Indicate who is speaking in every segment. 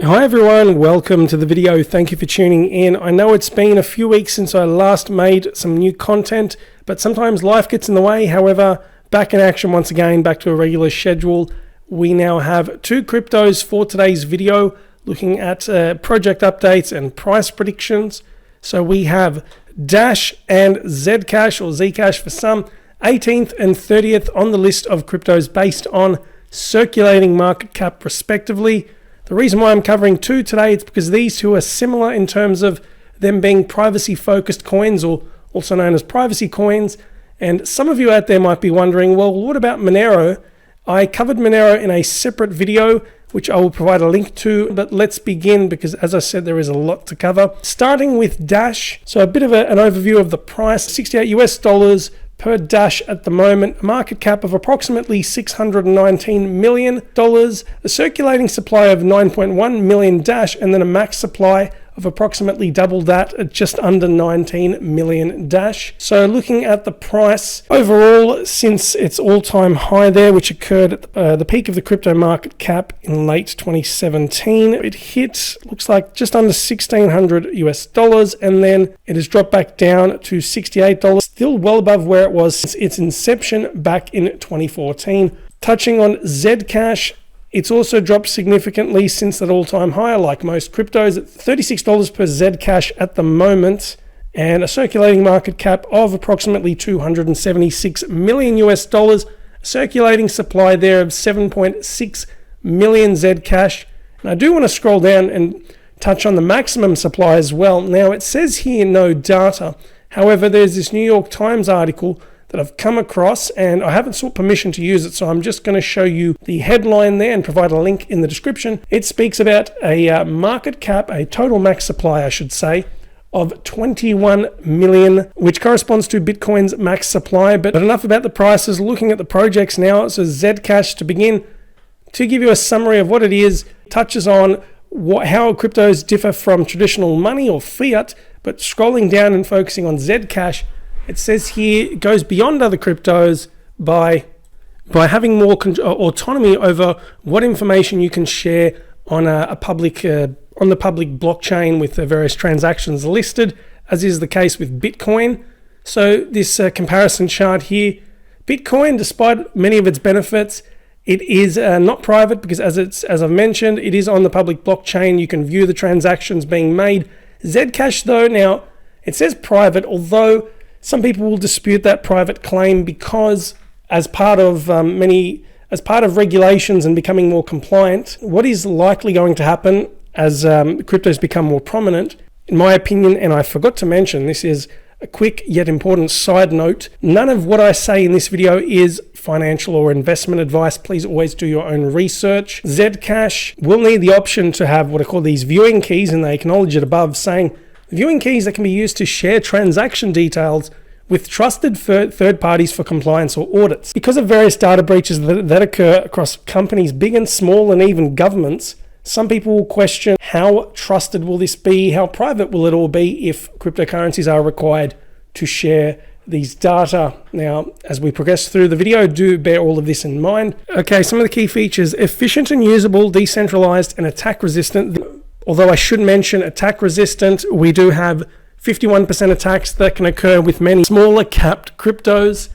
Speaker 1: Hi everyone, welcome to the video. Thank you for tuning in. I know it's been a few weeks since I last made some new content, but sometimes life gets in the way. However, back in action once again, back to a regular schedule. We now have two cryptos for today's video, looking at project updates and price predictions. So we have Dash and ZCash, or ZCash for some, 18th and 30th on the list of cryptos based on circulating market cap respectively. The reason why I'm covering two today is because these two are similar in terms of them being privacy-focused coins, or also known as privacy coins. And some of you out there might be wondering, well, what about Monero? I covered Monero in a separate video, which I will provide a link to, but let's begin because, as I said, there is a lot to cover. Starting with Dash, so a bit of an overview of the price, $68 per Dash at the moment, market cap of approximately $619 million, a circulating supply of 9.1 million Dash, and then a max supply of approximately double that at just under 19 million Dash. So looking at the price overall, since its all-time high there, which occurred at the peak of the crypto market cap in late 2017, it hit, looks like, just under $1,600, and then it has dropped back down to $68, still well above where it was since its inception back in 2014. Touching on ZCash, it's also dropped significantly since that all-time high, like most cryptos, at $36 per ZCash at the moment, and a circulating market cap of approximately $276 million, a circulating supply there of 7.6 million ZCash. And I do want to scroll down and touch on the maximum supply as well. Now, it says here no data. However, there's this New York Times article that I've come across, and I haven't sought permission to use it, so I'm just going to show you the headline there and provide a link in the description. It speaks about a market cap, a total max supply, I should say, of 21 million, which corresponds to Bitcoin's max supply. But enough about the prices. Looking at the projects now, so ZCash to begin. To give you a summary of what it is, touches on how cryptos differ from traditional money or fiat, but scrolling down and focusing on ZCash, it says here it goes beyond other cryptos by having more autonomy over what information you can share on the public blockchain with the various transactions listed, as is the case with Bitcoin. So this comparison chart here, Bitcoin, despite many of its benefits, it is not private because, as I've mentioned, it is on the public blockchain. You can view the transactions being made. ZCash, though, now it says private, although some people will dispute that private claim because, as part of regulations and becoming more compliant, what is likely going to happen as cryptos become more prominent, in my opinion, and I forgot to mention, this is a quick yet important side note, none of what I say in this video is financial or investment advice. Please always do your own research. ZCash will need the option to have what I call these viewing keys, and they acknowledge it above, saying viewing keys that can be used to share transaction details with trusted third parties for compliance or audits. Because of various data breaches that occur across companies big and small, and even governments, some people will question how trusted will this be, how private will it all be if cryptocurrencies are required to share these data. Now, as we progress through the video, do bear all of this in mind. Okay, some of the key features: efficient and usable, decentralized, and attack resistant. Although I should mention attack resistant, we do have 51% attacks that can occur with many smaller capped cryptos.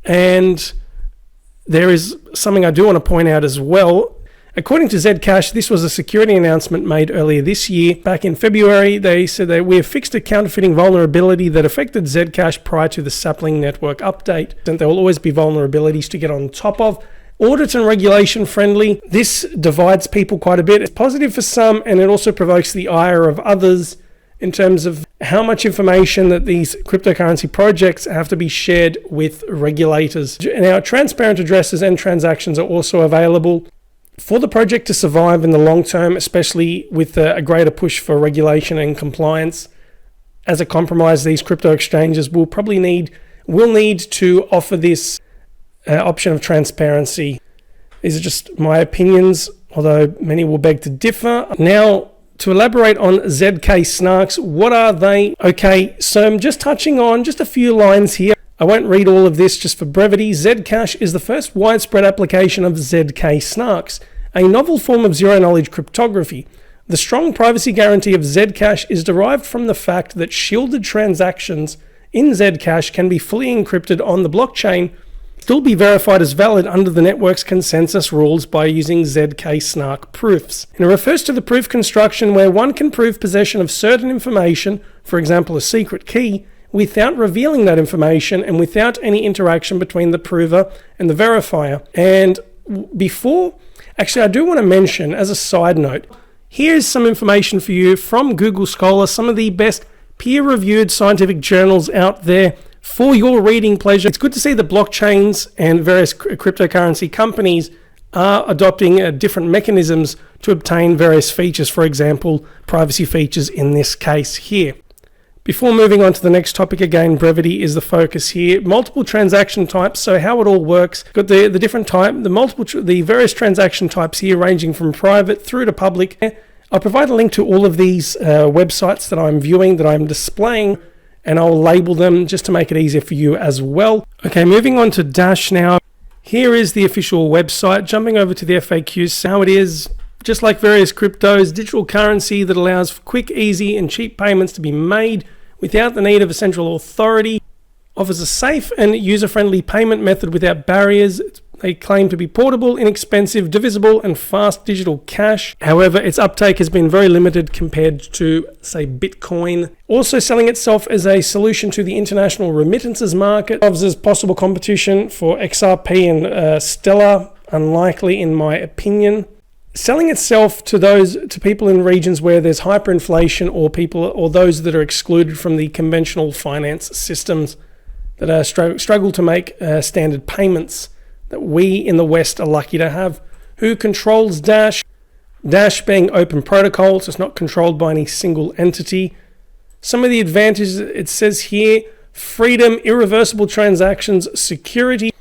Speaker 1: And there is something I do want to point out as well. According to ZCash, this was a security announcement made earlier this year. Back in February, they said that we have fixed a counterfeiting vulnerability that affected ZCash prior to the Sapling network update. And there will always be vulnerabilities to get on top of. Audit and regulation friendly. This divides people quite a bit. It's positive for some, and it also provokes the ire of others in terms of how much information that these cryptocurrency projects have to be shared with regulators. Now, transparent addresses and transactions are also available. For the project to survive in the long term, especially with a greater push for regulation and compliance, as a compromise, these crypto exchanges will need to offer this option of transparency. These are just my opinions, although many will beg to differ. Now, to elaborate on zk-SNARKs, what are they? Okay, so I'm just touching on just a few lines here. I won't read all of this just for brevity. ZCash is the first widespread application of zk-SNARKs, a novel form of zero-knowledge cryptography. The strong privacy guarantee of Zcash is derived from the fact that shielded transactions in Zcash can be fully encrypted on the blockchain, still be verified as valid under the network's consensus rules by using zk-SNARK proofs. And it refers to the proof construction where one can prove possession of certain information, for example a secret key, without revealing that information and without any interaction between the prover and the verifier. And I do want to mention as a side note, here's some information for you from Google Scholar, some of the best peer-reviewed scientific journals out there for your reading pleasure. It's good to see the blockchains and various cryptocurrency companies are adopting different mechanisms to obtain various features, for example, privacy features in this case here. Before moving on to the next topic, again, brevity is the focus here. Multiple transaction types, so how it all works. Got the different type, the various transaction types here ranging from private through to public. I'll provide a link to all of these websites that I'm viewing, that I'm displaying, and I'll label them just to make it easier for you as well. Okay, moving on to Dash now. Here is the official website. Jumping over to the FAQs, how it is, just like various cryptos, digital currency that allows for quick, easy, and cheap payments to be made without the need of a central authority, offers a safe and user-friendly payment method without barriers. They claim to be portable, inexpensive, divisible, and fast digital cash. However, its uptake has been very limited compared to, say, Bitcoin. Also selling itself as a solution to the international remittances market, offers possible competition for XRP and Stellar, unlikely in my opinion. Selling itself to people in regions where there's hyperinflation or those that are excluded from the conventional finance systems that are struggle to make standard payments that we in the West are lucky to have. Who controls Dash? Dash being open protocol, so it's not controlled by any single entity. Some of the advantages it says here: freedom, irreversible transactions, security.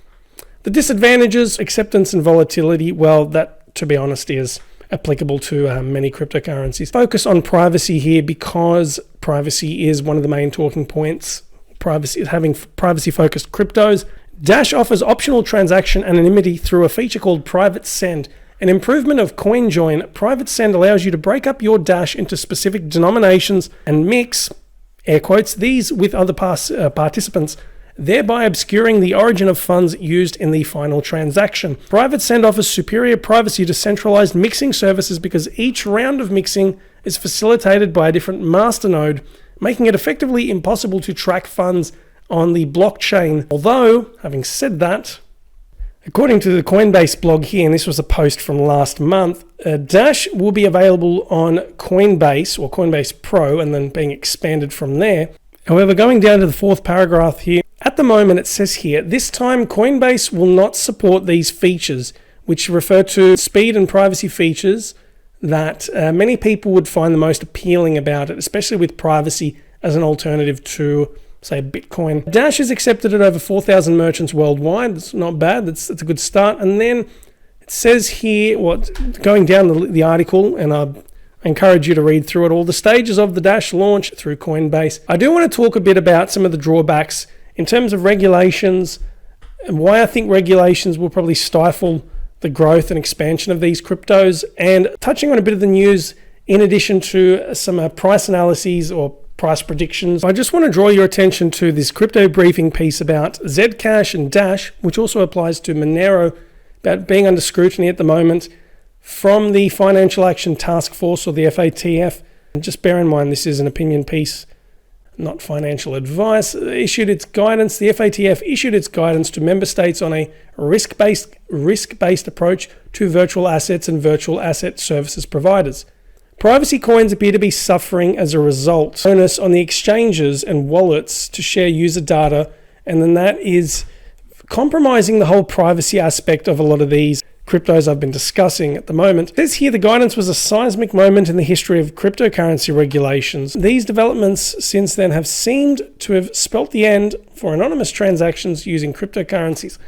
Speaker 1: The disadvantages: acceptance and volatility. Well, that, to be honest, is applicable to many cryptocurrencies. Focus on privacy here because privacy is one of the main talking points. Having privacy-focused cryptos. Dash offers optional transaction anonymity through a feature called Private Send. An improvement of CoinJoin, Private Send allows you to break up your Dash into specific denominations and mix, air quotes, these with other participants, thereby obscuring the origin of funds used in the final transaction. Private Send offers superior privacy to centralized mixing services because each round of mixing is facilitated by a different masternode, making it effectively impossible to track funds on the blockchain. Although, having said that, according to the Coinbase blog here, and this was a post from last month, Dash will be available on Coinbase or Coinbase Pro and then being expanded from there. However, going down to the fourth paragraph here, at the moment it says here, this time Coinbase will not support these features, which refer to speed and privacy features that many people would find the most appealing about it, especially with privacy as an alternative to, say, Bitcoin. Dash is accepted at over 4,000 merchants worldwide. That's not bad. That's a good start. And then it says here, going down the article, and I encourage you to read through it all, the stages of the Dash launch through Coinbase. I do want to talk a bit about some of the drawbacks in terms of regulations and why I think regulations will probably stifle the growth and expansion of these cryptos, and touching on a bit of the news in addition to some price analyses or price predictions. I just want to draw your attention to this crypto briefing piece about Zcash and Dash, which also applies to Monero, about being under scrutiny at the moment from the Financial Action Task Force, or the FATF. And just bear in mind, this is an opinion piece, not financial advice. The FATF issued its guidance to member states on a risk-based approach to virtual assets and virtual asset services providers. Privacy coins appear to be suffering as a result. Onus on the exchanges and wallets to share user data, and then that is compromising the whole privacy aspect of a lot of these cryptos I've been discussing at the moment. It says here the guidance was a seismic moment in the history of cryptocurrency regulations. These developments since then have seemed to have spelt the end for anonymous transactions using cryptocurrencies.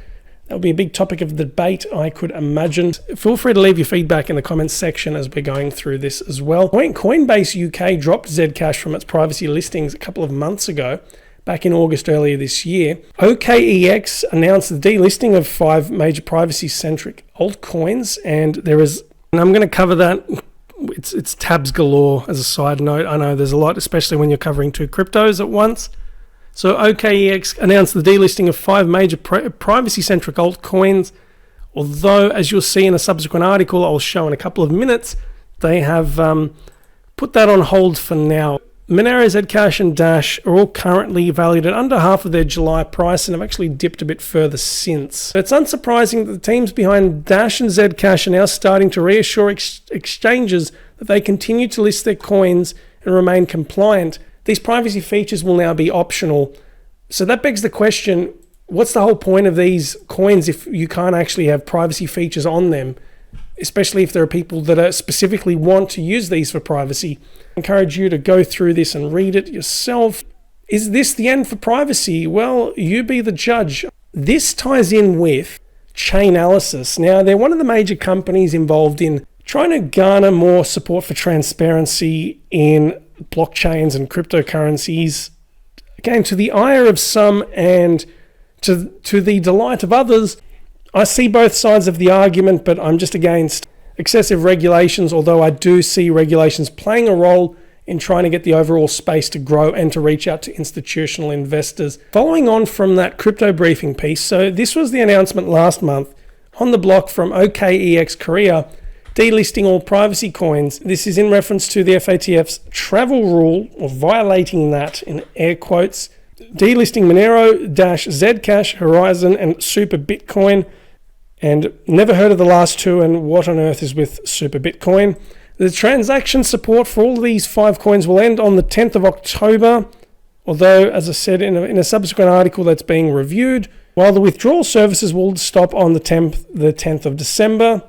Speaker 1: That would be a big topic of debate, I could imagine. Feel free to leave your feedback in the comments section as we're going through this as well. Coinbase UK dropped Zcash from its privacy listings a couple of months ago, back in August earlier this year. OKEX announced the delisting of 5 major privacy-centric altcoins, and I'm going to cover that. it's tabs galore as a side note. I know there's a lot, especially when you're covering two cryptos at once. So OKEX announced the delisting of 5 major privacy-centric altcoins, although, as you'll see in a subsequent article I'll show in a couple of minutes, they have put that on hold for now. Monero, ZCash and Dash are all currently valued at under half of their July price and have actually dipped a bit further since. It's unsurprising that the teams behind Dash and ZCash are now starting to reassure exchanges that they continue to list their coins and remain compliant. These privacy features will now be optional. So that begs the question, what's the whole point of these coins if you can't actually have privacy features on them? Especially if there are people that are specifically want to use these for privacy. I encourage you to go through this and read it yourself. Is this the end for privacy? Well, you be the judge. This ties in with Chainalysis. Now, they're one of the major companies involved in trying to garner more support for transparency in blockchains and cryptocurrencies. Again, to the ire of some and to the delight of others. I see both sides of the argument, but I'm just against excessive regulations, although I do see regulations playing a role in trying to get the overall space to grow and to reach out to institutional investors. Following on from that crypto briefing piece, so this was the announcement last month on the block from OKEX Korea, delisting all privacy coins. This is in reference to the FATF's travel rule, or violating that in air quotes, delisting Monero, Dash, Zcash, Horizon, and Super Bitcoin. And never heard of the last two, and what on earth is with Super Bitcoin? The transaction support for all of these 5 coins will end on the 10th of October, although, as I said in a subsequent article that's being reviewed, while the withdrawal services will stop on the 10th of December.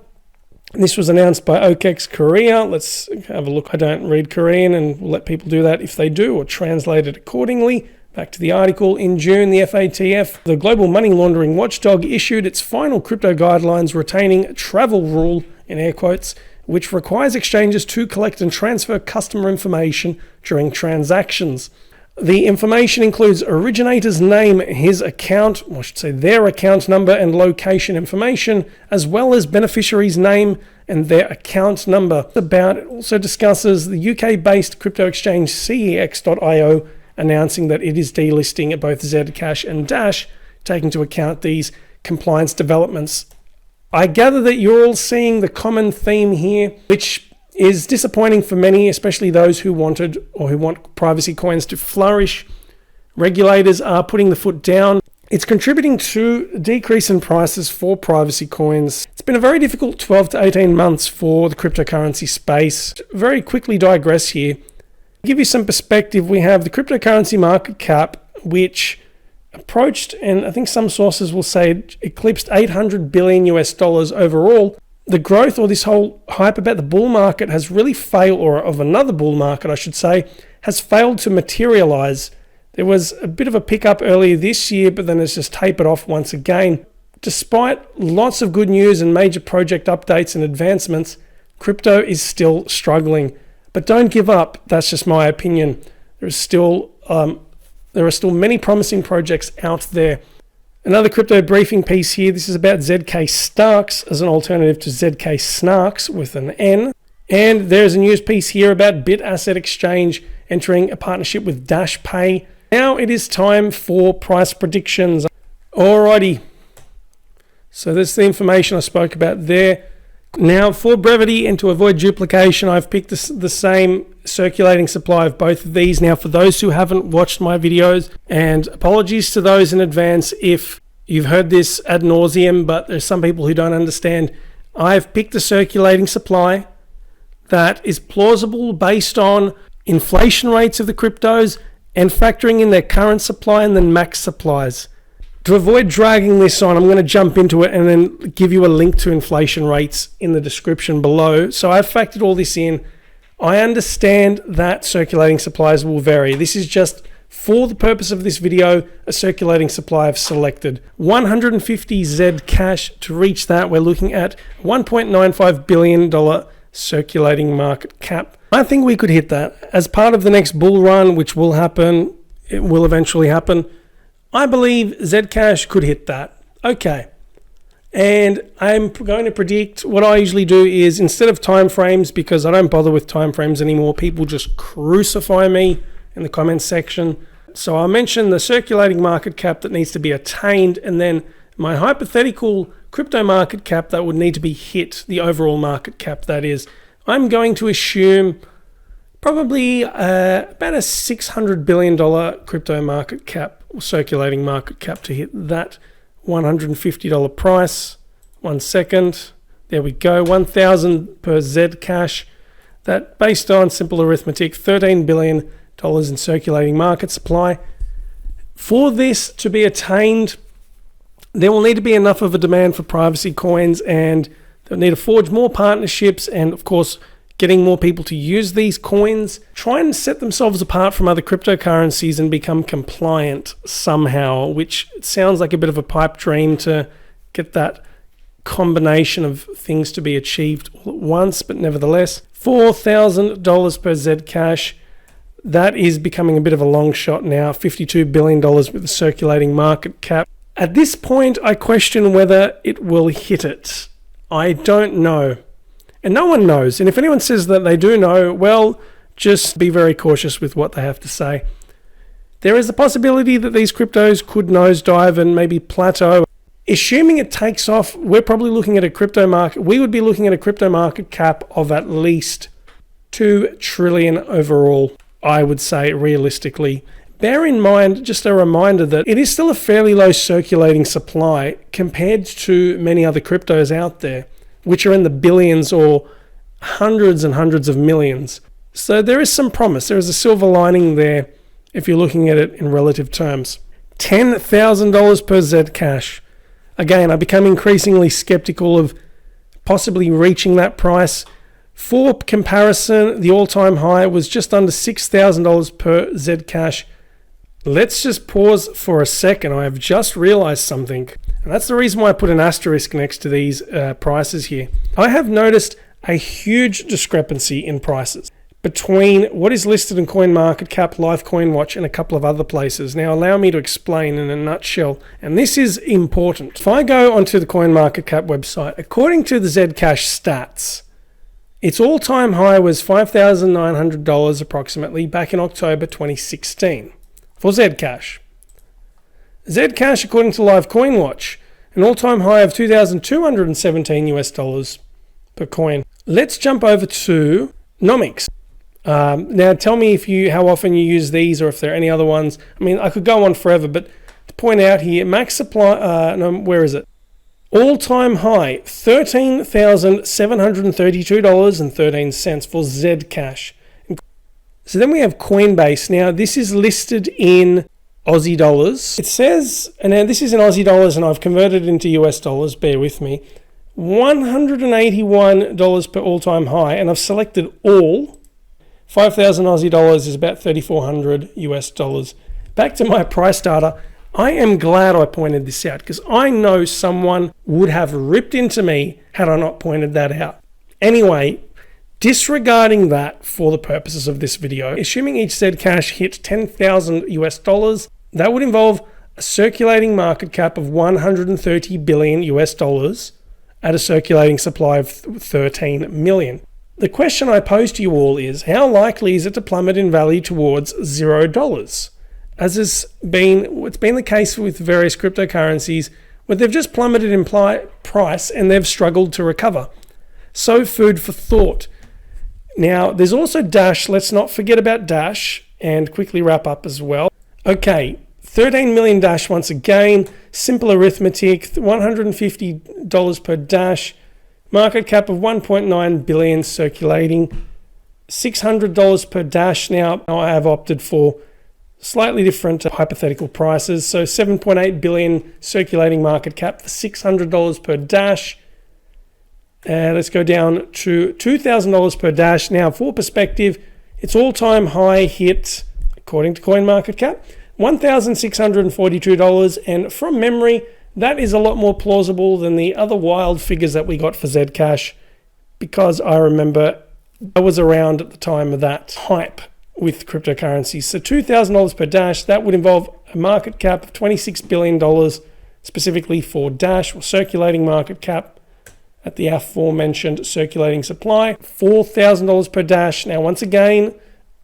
Speaker 1: This was announced by OKEX Korea. Let's have a look. I don't read Korean, and we'll let people do that if they do, or translate it accordingly. Back to the article. In June, the FATF, the global money laundering watchdog, issued its final crypto guidelines retaining travel rule, in air quotes, which requires exchanges to collect and transfer customer information during transactions. The information includes originator's name, his account, or I should say their account number and location information, as well as beneficiary's name and their account number. It also discusses the UK-based crypto exchange CEX.io, announcing that it is delisting both Zcash and Dash, taking into account these compliance developments. I gather that you're all seeing the common theme here, which is disappointing for many, especially those who wanted or who want privacy coins to flourish. Regulators are putting the foot down. It's contributing to a decrease in prices for privacy coins. It's been a very difficult 12 to 18 months for the cryptocurrency space. Very quickly digress here. To give you some perspective, we have the cryptocurrency market cap, which approached, and I think some sources will say it eclipsed $800 billion overall. The growth, or this whole hype about the bull market, has really failed, or of another bull market, I should say, has failed to materialize. There was a bit of a pickup earlier this year, but then it's just tapered off once again. Despite lots of good news and major project updates and advancements, crypto is still struggling. But don't give up. That's just my opinion. There are still many promising projects out there. Another crypto briefing piece here. This is about zk-SNARKs as an alternative to zk-SNARKs with an N. And there's a news piece here about Bit Asset Exchange entering a partnership with Dash Pay. Now it is time for price predictions. Alrighty. So that's the information I spoke about there. Now, for brevity and to avoid duplication, I've picked the same circulating supply of both of these. Now, for those who haven't watched my videos, and apologies to those in advance if you've heard this ad nauseum, but there's some people who don't understand. I've picked a circulating supply that is plausible based on inflation rates of the cryptos and factoring in their current supply and then max supplies. To avoid dragging this on, I'm going to jump into it and then give you a link to inflation rates in the description below. So I've factored all this in. I understand that circulating supplies will vary. This is just, for the purpose of this video, a circulating supply I've selected. 150 Zcash. To reach that, we're looking at $1.95 billion circulating market cap. I think we could hit that. As part of the next bull run, which will happen, it will eventually happen, I believe Zcash could hit that. Okay. And I'm going to predict, what I usually do is, instead of time frames, because I don't bother with time frames anymore, people just crucify me in the comments section. So I'll mention the circulating market cap that needs to be attained, and then my hypothetical crypto market cap that would need to be hit, the overall market cap that is. I'm going to assume probably about a $600 billion crypto market cap, or circulating market cap, to hit that $150 price. 1 second. There we go. 1,000 per ZCash. That, based on simple arithmetic, $13 billion in circulating market supply. For this to be attained, there will need to be enough of a demand for privacy coins, and they'll need to forge more partnerships, and of course getting more people to use these coins, try and set themselves apart from other cryptocurrencies and become compliant somehow, which sounds like a bit of a pipe dream to get that combination of things to be achieved all at once, but nevertheless, $4,000 per ZCash. That is becoming a bit of a long shot now. $52 billion with a circulating market cap. At this point, I question whether it will hit it. I don't know. And no one knows. And if anyone says that they do know, well, just be very cautious with what they have to say. There is a possibility that these cryptos could nosedive and maybe plateau. Assuming it takes off, we're probably looking at a crypto market. We would be looking at a crypto market cap of at least $2 trillion overall, I would say, realistically. Bear in mind, just a reminder, that it is still a fairly low circulating supply compared to many other cryptos out there, which are in the billions or hundreds and hundreds of millions. So there is some promise. There is a silver lining there if you're looking at it in relative terms. $10,000 per ZCash. Again, I become increasingly skeptical of possibly reaching that price. For comparison, the all-time high was just under $6,000 per ZCash. Let's just pause for a second. I have just realized something, and that's the reason why I put an asterisk next to these prices here. I have noticed a huge discrepancy in prices between what is listed in CoinMarketCap, LifeCoinWatch, and a couple of other places. Now, allow me to explain in a nutshell, and this is important. If I go onto the CoinMarketCap website, according to the ZCash stats, its all-time high was $5,900 approximately back in October 2016 for ZCash. ZCash, according to LifeCoinWatch, an all-time high of $2,217 per coin. Let's jump over to Nomics. Now, tell me how often you use these, or if there are any other ones. I mean, I could go on forever, but to point out here, max supply. Where is it? All-time high, $13,732.13 for ZCash. So then we have Coinbase. Now, this is listed in Aussie dollars. It says, and now this is in Aussie dollars, and I've converted it into US dollars, bear with me, $181 per all-time high, and I've selected all. 5,000 Aussie dollars is about 3,400 US dollars. Back to my price data. I am glad I pointed this out, because I know someone would have ripped into me had I not pointed that out. Anyway, disregarding that for the purposes of this video, assuming each ZCash hit 10,000 US dollars, that would involve a circulating market cap of 130 billion US dollars at a circulating supply of 13 million. The question I pose to you all is, how likely is it to plummet in value towards $0? As it's been the case with various cryptocurrencies, where they've just plummeted in price and they've struggled to recover. So food for thought. Now, there's also Dash. Let's not forget about Dash, and quickly wrap up as well. Okay, 13 million Dash once again. Simple arithmetic, $150 per Dash. Market cap of 1.9 billion circulating. $600 per Dash. Now I have opted for slightly different hypothetical prices. So 7.8 billion circulating market cap for $600 per Dash. Let's go down to $2,000 per Dash. Now, for perspective, its all-time high hit, according to CoinMarketCap, $1,642. And from memory, that is a lot more plausible than the other wild figures that we got for ZCash, because I remember I was around at the time of that hype with cryptocurrencies. So $2,000 per Dash, that would involve a market cap of $26 billion, specifically for Dash or circulating market cap at the aforementioned circulating supply, $4,000 per Dash. Now, once again,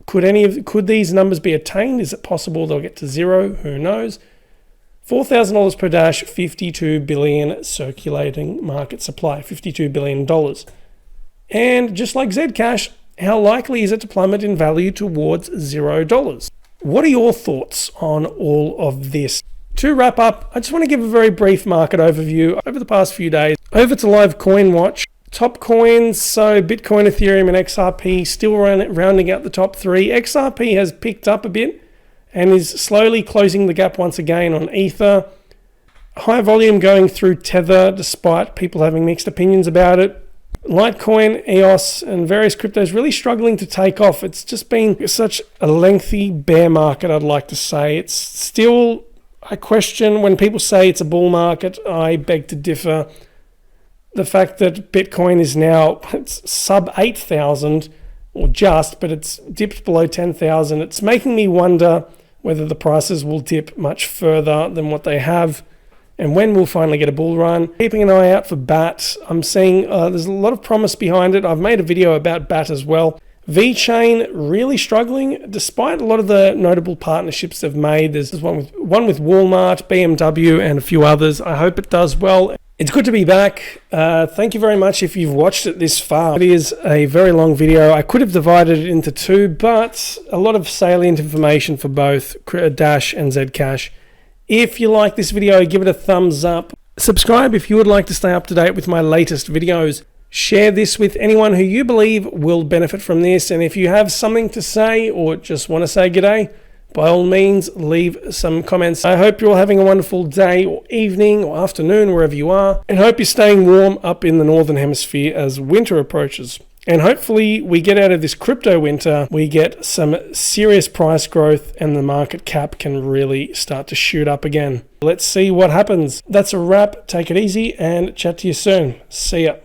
Speaker 1: could these numbers be attained? Is it possible they'll get to zero? Who knows? $4,000 per Dash, 52 billion circulating market supply, $52 billion. And just like Zcash, how likely is it to plummet in value towards $0? What are your thoughts on all of this? To wrap up, I just want to give a very brief market overview over the past few days. Over to live coin watch. Top coins, so Bitcoin, Ethereum, and XRP still rounding out the top three. XRP has picked up a bit and is slowly closing the gap once again on Ether. High volume going through Tether despite people having mixed opinions about it. Litecoin, EOS, and various cryptos really struggling to take off. It's just been such a lengthy bear market, I'd like to say. It's still, I question when people say it's a bull market, I beg to differ. The fact that Bitcoin is now, it's sub 8,000 or just, but it's dipped below 10,000. It's making me wonder whether the prices will dip much further than what they have and when we'll finally get a bull run. Keeping an eye out for BAT. I'm seeing there's a lot of promise behind it. I've made a video about BAT as well. VeChain really struggling despite a lot of the notable partnerships they've made. There's one with Walmart, BMW, and a few others. I hope it does well. It's good to be back. Thank you very much if you've watched it this far. It is a very long video. I could have divided it into two, but a lot of salient information for both Dash and Zcash. If you like this video, give it a thumbs up. Subscribe if you would like to stay up to date with my latest videos. Share this with anyone who you believe will benefit from this. And if you have something to say or just want to say g'day, by all means, leave some comments. I hope you're all having a wonderful day or evening or afternoon, wherever you are. And hope you're staying warm up in the Northern Hemisphere as winter approaches. And hopefully we get out of this crypto winter, we get some serious price growth and the market cap can really start to shoot up again. Let's see what happens. That's a wrap. Take it easy and chat to you soon. See ya.